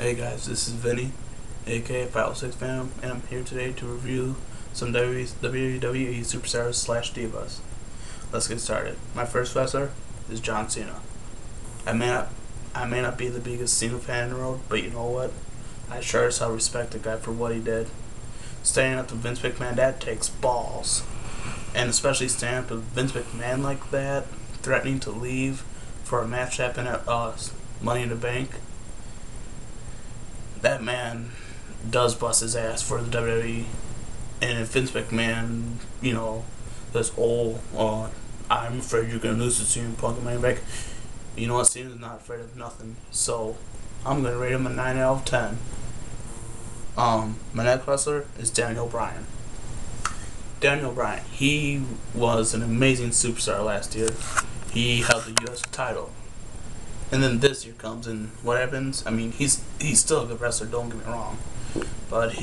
Hey guys, this is Vinny, aka 506 Phantom, and I'm here today to review some WWE Superstars slash Divas. Let's get started. My first wrestler is John Cena. I may not be the biggest Cena fan in the world, but you know what? I sure as hell respect the guy for what he did. Standing up to Vince McMahon, that takes balls. And especially standing up to Vince McMahon like that, threatening to leave for a match that happened at Money in the Bank. That man does bust his ass for the WWE. And if Vince McMahon, says, I'm afraid you're going to lose to CM Punk and Money in the Bank, you know what? Cena's not afraid of nothing. So, I'm going to rate him a 9 out of 10. My next wrestler is Daniel Bryan. Daniel Bryan, he was an amazing superstar last year. He held the U.S. title. And then this year comes, and what happens? I mean, he's still a good wrestler, don't get me wrong. But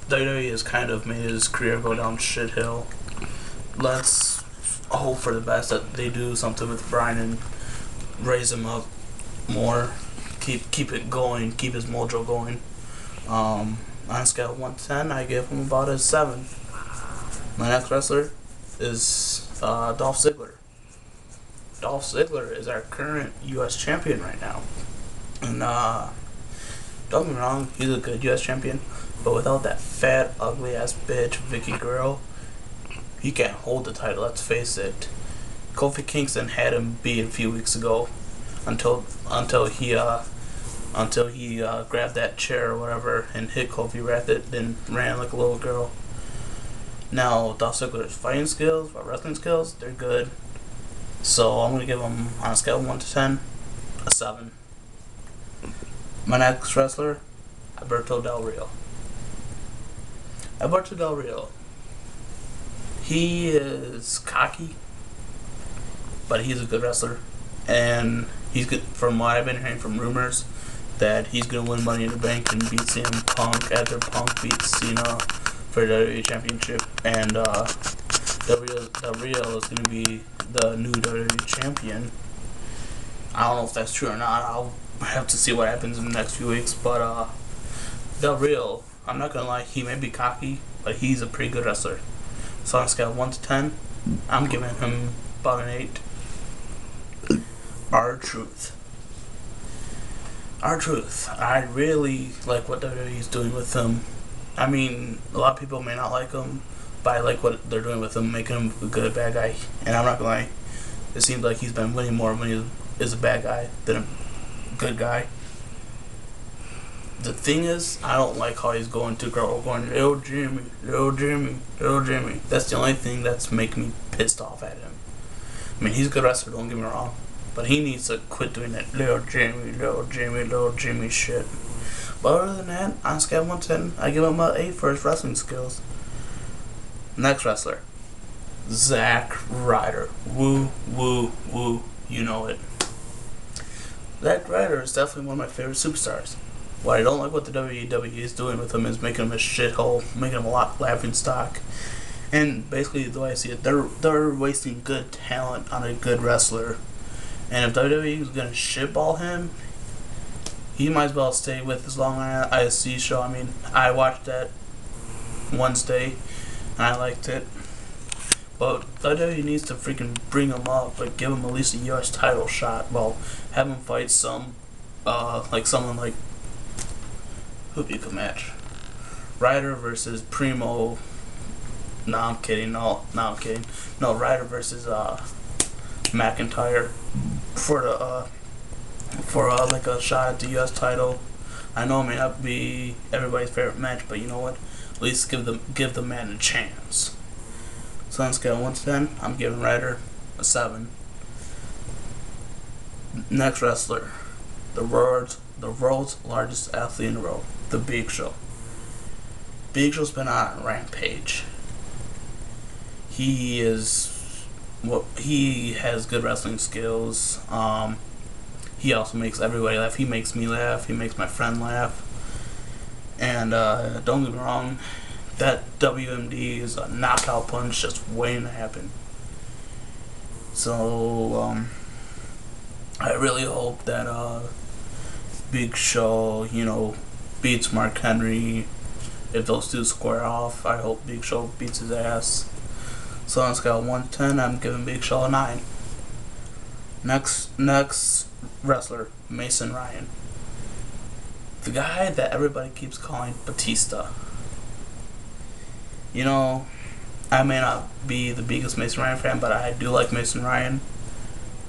WWE has kind of made his career go down shit hill. Let's hope for the best that they do something with Bryan and raise him up more. Keep it going, keep his mojo going. On a scale of 1 to 10, I give him about a 7. My next wrestler is Dolph Ziggler. Dolph Ziggler is our current U.S. champion right now. And don't get me wrong, he's a good U.S. champion, but without that fat, ugly ass bitch, Vicky Guerrero, he can't hold the title, let's face it. Kofi Kingston had him beat a few weeks ago until he grabbed that chair or whatever and hit Kofi with it, then ran like a little girl. Now, Dolph Ziggler's fighting skills, or wrestling skills, they're good. So I'm going to give him, on a scale of 1 to 10, a 7. My next wrestler, Alberto Del Rio. Alberto Del Rio, he is cocky, but he's a good wrestler. And he's good, from what I've been hearing from rumors, that he's going to win Money in the Bank and beat CM Punk after Punk beats Cena for the WWE Championship. And Del Rio is going to be the new WWE champion. I don't know if that's true or not. I'll have to see what happens in the next few weeks. But Del Rio, I'm not gonna lie, he may be cocky, but he's a pretty good wrestler. So on a scale of 1 to 10, I'm giving him about an 8. R-Truth. R-Truth. I really like what WWE is doing with him. I mean, a lot of people may not like him, but I like what they're doing with him, making him a good bad guy. And I'm not gonna lie, it seems like he's been winning more when he is a bad guy than a good guy. The thing is, I don't like how he's going to girl, going, little Jimmy, little Jimmy, little Jimmy. That's the only thing that's making me pissed off at him. I mean, he's a good wrestler, don't get me wrong, but he needs to quit doing that little Jimmy, little Jimmy, little Jimmy shit. But other than that, on a scale of 1 to 10, I give him an 8 for his wrestling skills. Next wrestler, Zack Ryder. Woo, woo, woo, you know it. Zack Ryder is definitely one of my favorite superstars. What I don't like what the WWE is doing with him is making him a shithole, making him a lot laughing stock. And basically, the way I see it, they're wasting good talent on a good wrestler. And if WWE is going to shitball him, he might as well stay with his Long Island ISC show. I mean, I watched that Wednesday, and I liked it. But WWE needs to freaking bring him up, like give him at least a U.S. title shot. Well, have him fight someone like, who'd be a good match? Ryder versus Primo. No, I'm kidding. No, I'm kidding. No, Ryder versus McIntyre for like a shot at the U.S. title. I know it may not be everybody's favorite match, but you know what? At least give the man a chance. So on a scale of 1 to 10, I'm giving Ryder a 7. Next wrestler, the world's largest athlete in the world, the Big Show. Big Show's been on a rampage. He has good wrestling skills. He also makes everybody laugh. He makes me laugh. He makes my friend laugh. And don't get me wrong, that WMD is a knockout punch just waiting to happen. So I really hope that Big Show, beats Mark Henry, if those two square off, I hope Big Show beats his ass. So on a scale of 1 to 10, I'm giving Big Show a 9. Next wrestler, Mason Ryan. The guy that everybody keeps calling Batista. I may not be the biggest Mason Ryan fan, but I do like Mason Ryan.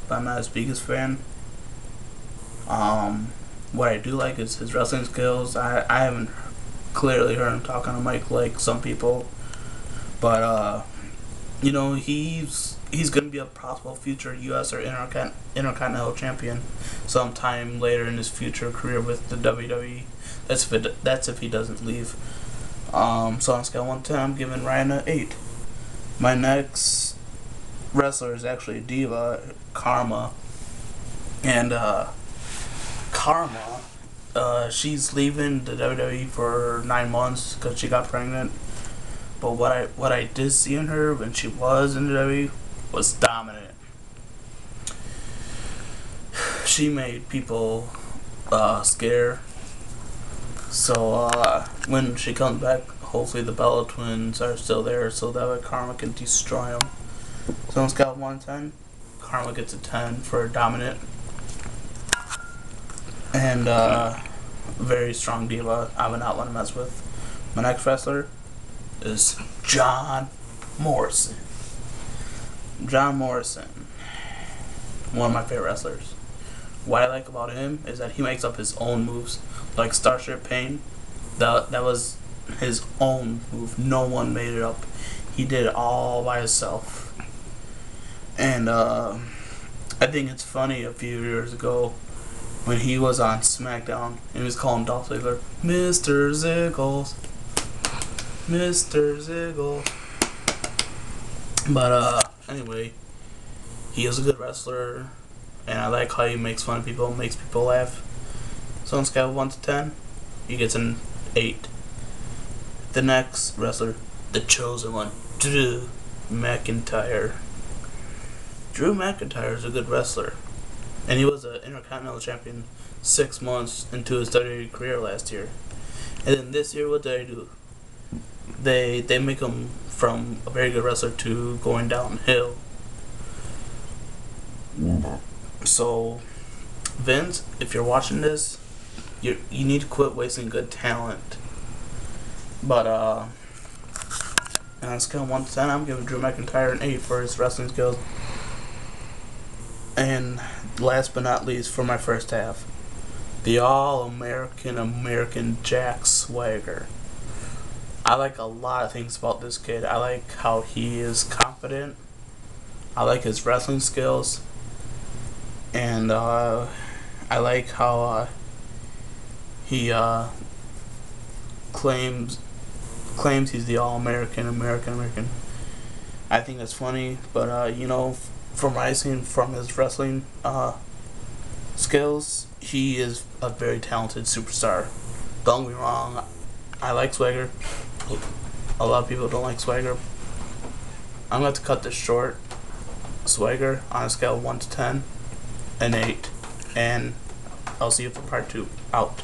But I'm not his biggest fan. What I do like is his wrestling skills. I haven't clearly heard him talk on a mic like some people. But, he's going to be a possible future U.S. or Intercontinental Champion sometime later in his future career with the WWE. That's if he doesn't leave. So on a scale of 1 to 10, I'm giving Ryan an 8. My next wrestler is actually a diva, Karma. And Karma, she's leaving the WWE for 9 months because she got pregnant. But what I did see in her when she was in the WWE was dominant. She made people scared. So when she comes back, hopefully the Bella twins are still there, so that way Karma can destroy them. So on a scale of 1 to 10, Karma gets a 10 for dominant. And very strong diva I would not want to mess with. My next wrestler is John Morrison. John Morrison, one of my favorite wrestlers. What I like about him is that he makes up his own moves, like Starship Pain. That was his own move. No one made it up. He did it all by himself. And I think it's funny, a few years ago when he was on SmackDown and he was calling Dolph Ziggler Mr. Ziggles. Mr. Ziggle. But anyway, he is a good wrestler, and I like how he makes fun of people, makes people laugh. So on a scale of 1 to 10, he gets an 8. The next wrestler, the chosen one, Drew McIntyre. Drew McIntyre is a good wrestler, and he was an Intercontinental Champion 6 months into his WWE career last year. And then this year, what did they do? They make him from a very good wrestler to going downhill. So, Vince, if you're watching this, you need to quit wasting good talent. But on a scale of 1 to 10, I'm giving Drew McIntyre an 8 for his wrestling skills. And last but not least, for my first half, the All-American Jack Swagger. I like a lot of things about this kid. I like how he is confident. I like his wrestling skills. And I like how he claims he's the All-American, American. I think that's funny, but from what I've seen from his wrestling skills, he is a very talented superstar. Don't get me wrong, I like Swagger. A lot of people don't like Swagger. I'm going to cut this short. Swagger, on a scale of 1 to 10, an 8. And I'll see you for part 2. Out.